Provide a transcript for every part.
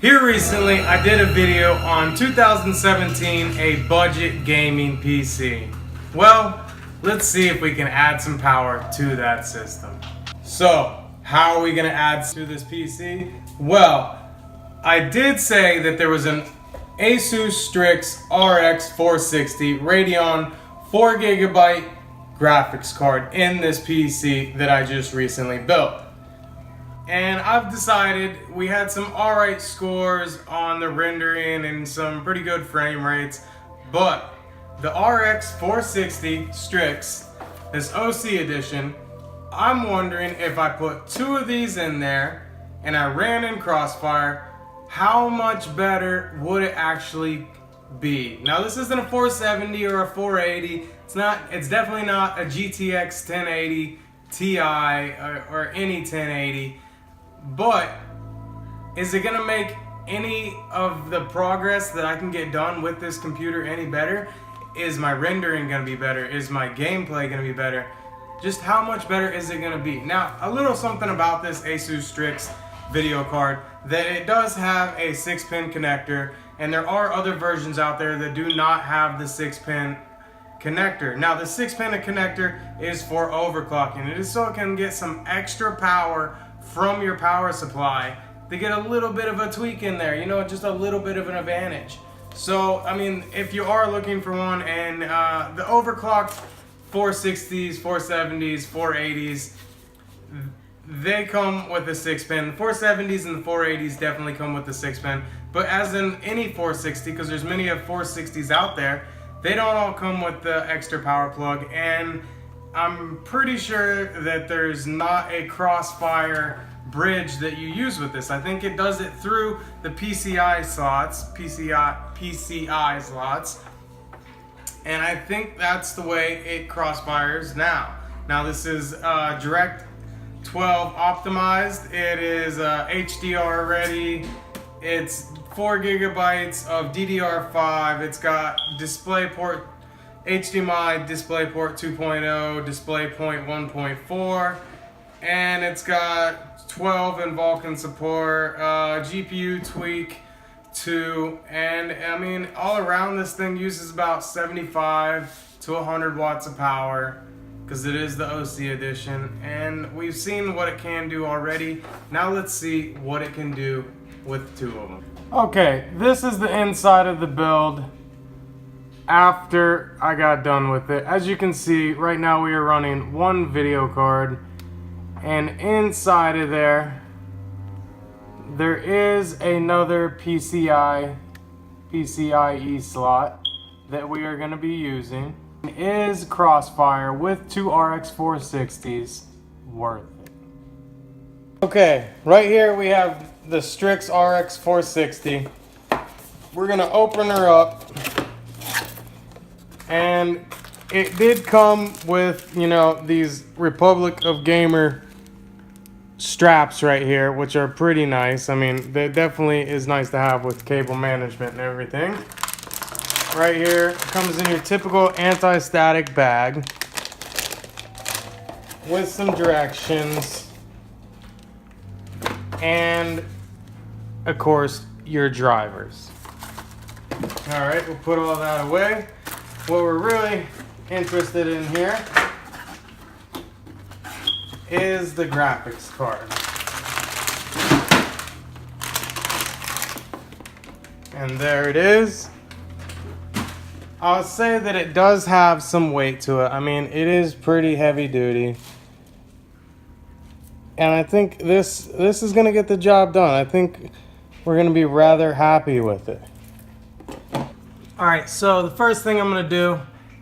Here recently, I did a video on 2017, a budget gaming PC. Well, let's see if we can add some power to that system. So, how are we gonna add to this PC? Well, I did say that there was an Asus Strix RX 460 Radeon 4GB graphics card in this PC that I just recently built. And I've decided we had some alright scores on the rendering and some pretty good frame rates, but the RX 460 Strix, this OC edition, I'm wondering if I put two of these in there and I ran in Crossfire, how much better would it actually be? Now this isn't a 470 or a 480. It's definitely not a GTX 1080 Ti or any 1080. But is it gonna make any of the progress that I can get done with this computer any better? Is my rendering gonna be better? Is my gameplay gonna be better? Just how much better is it gonna be? Now, a little something about this Asus Strix video card, that it does have a 6-pin connector, and there are other versions out there that do not have the 6-pin connector. Now, the 6-pin connector is for overclocking. It is so it can get some extra power from your power supply to get a little bit of a tweak in there, you know, just a little bit of an advantage. So, I mean, if you are looking for one, and the overclocked 460s, 470s, 480s, they come with a 6-pin. The 470s and the 480s definitely come with the 6-pin, but as in any 460, because there's many of 460s out there, they don't all come with the extra power plug, and I'm pretty sure that there's not a crossfire bridge that you use with this. I think it does it through the PCI slots, PCI slots, and I think that's the way it crossfires now. Now this is Direct 12 optimized. It is HDR ready. It's 4 gigabytes of DDR5. It's got DisplayPort, HDMI DisplayPort 2.0, DisplayPort 1.4, and it's got 12 in Vulkan support, GPU tweak 2, and I mean, all around this thing uses about 75 to 100 watts of power, because it is the OC edition, and we've seen what it can do already. Now let's see what it can do with two of them. Okay, this is the inside of the build after I got done with it. As you can see, right now we are running one video card, and inside of there is another PCIe slot that we are going to be using. It is Crossfire with two RX 460s. Worth it. Okay, right here we have the Strix RX 460. We're going to open her up, and it did come with, you know, these Republic of Gamer straps right here, which are pretty nice. I mean, that definitely is nice to have with cable management and everything. Right here, it comes in your typical anti-static bag with some directions, and of course your drivers. All right, we'll put all that away. What we're really interested in here is the graphics card. And there it is. I'll say that it does have some weight to it. I mean, it is pretty heavy duty. And I think this is going to get the job done. I think we're going to be rather happy with it. Alright, so the first thing I'm going to do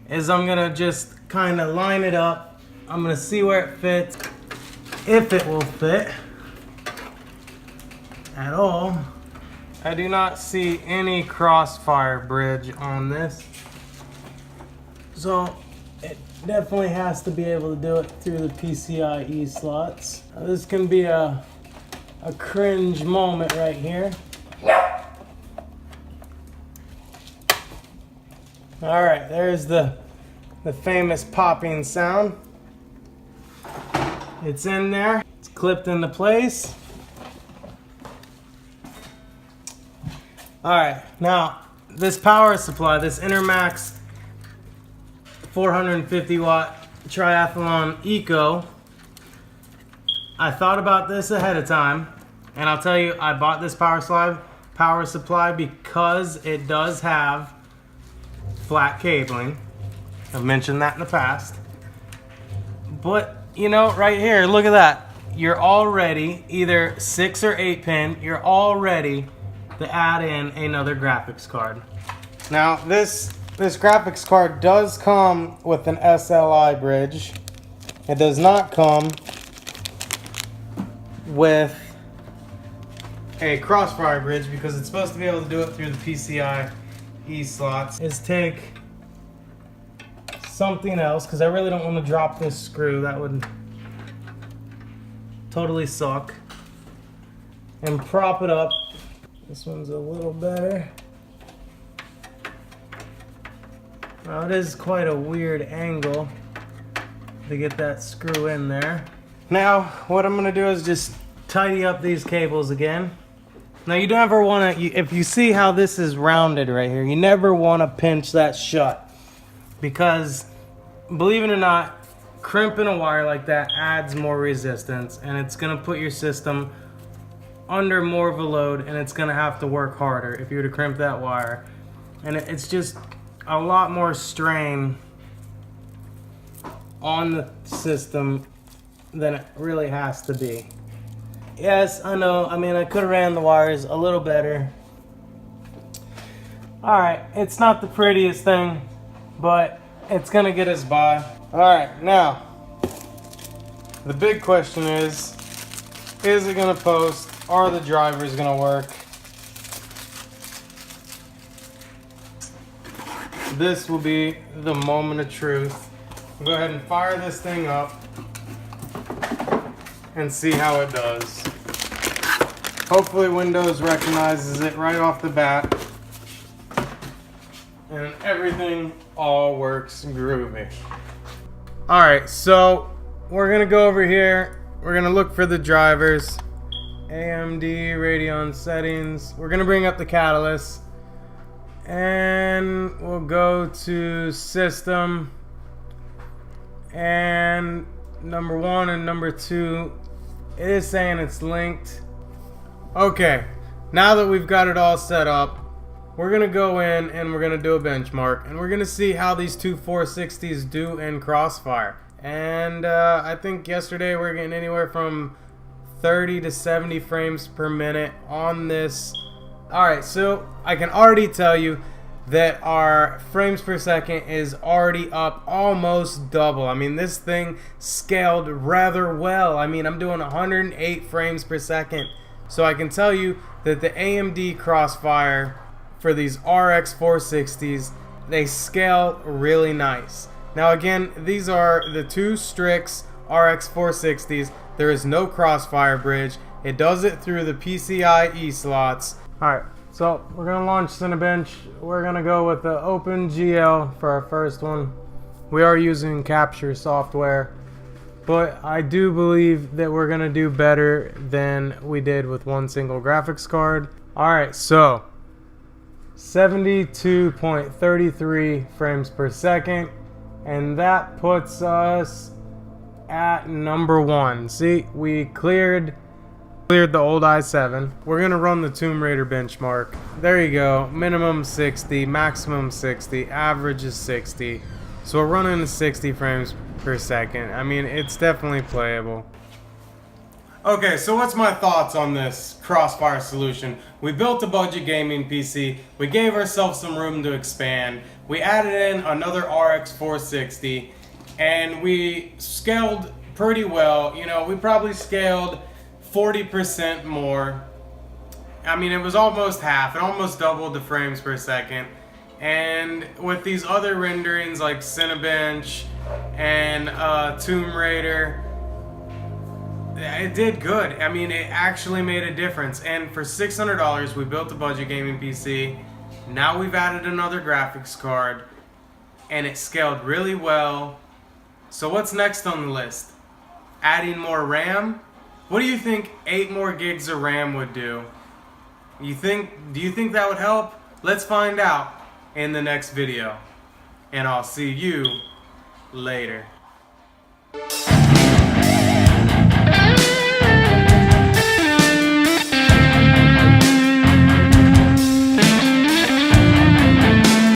is I'm going to just kind of line it up. I'm going to see where it fits, if it will fit at all. I do not see any crossfire bridge on this, so it definitely has to be able to do it through the PCIe slots. Now, this can be a cringe moment right here. Alright, there's the famous popping sound. It's in there. It's clipped into place. Alright, now this power supply, this Intermax 450 watt Triathlon Eco, I thought about this ahead of time, and I'll tell you, I bought this power supply because it does have flat cabling. I've mentioned that in the past. But, you know, right here, look at that. You're all ready, either 6 or 8 pin, you're all ready to add in another graphics card. Now, this graphics card does come with an Sli bridge. It does not come with a crossfire bridge because it's supposed to be able to do it through the PCIe slots. Is take something else, because I really don't want to drop this screw. That would totally suck. And prop it up. This one's a little better. Now it is quite a weird angle to get that screw in there. Now what I'm going to do is just tidy up these cables again. Now you don't ever want to, if you see how this is rounded right here, you never want to pinch that shut. Because, believe it or not, crimping a wire like that adds more resistance, and it's going to put your system under more of a load, and it's going to have to work harder if you were to crimp that wire. And it's just a lot more strain on the system than it really has to be. Yes, I know. I mean, I could have ran the wires a little better. Alright, it's not the prettiest thing, but it's gonna get us by. Alright, now, the big question is it gonna post? Are the drivers gonna work? This will be the moment of truth. I'll go ahead and fire this thing up and see how it does. Hopefully Windows recognizes it right off the bat and everything all works groovy. Alright, so we're gonna go over here. We're gonna look for the drivers. AMD Radeon settings. We're gonna bring up the catalyst and we'll go to system, and number 1 and number 2, it is saying it's linked. Okay, now that we've got it all set up, we're gonna go in and we're gonna do a benchmark, and we're gonna see how these two 460s do in crossfire. And I think yesterday we were getting anywhere from 30 to 70 frames per minute on this. Alright, so I can already tell you that our frames per second is already up almost double. I mean, this thing scaled rather well. I mean, I'm doing 108 frames per second. So I can tell you that the AMD crossfire for these RX 460s, they scale really nice. Now again, these are the two Strix RX 460s. There is no crossfire bridge. It does it through the PCIe slots. Alright, so we're going to launch Cinebench. We're going to go with the OpenGL for our first one. We are using capture software, but I do believe that we're going to do better than we did with one single graphics card. Alright, so 72.33 frames per second, and that puts us at number 1. See, we cleared the old i7. We're gonna run the Tomb Raider benchmark. There you go. Minimum 60, maximum 60, average is 60. So we're running 60 frames per second. I mean, it's definitely playable. Okay, so what's my thoughts on this crossfire solution? We built a budget gaming PC. We gave ourselves some room to expand. We added in another RX 460, and we scaled pretty well. You know, we probably scaled 40% more. I mean, it was almost half. It almost doubled the frames per second. And with these other renderings like Cinebench and Tomb Raider, it did good. I mean, it actually made a difference. And for $600, we built a budget gaming PC. Now we've added another graphics card, and it scaled really well. So what's next on the list? Adding more RAM? What do you think 8 more gigs of RAM would do? Do you think that would help? Let's find out in the next video. And I'll see you later.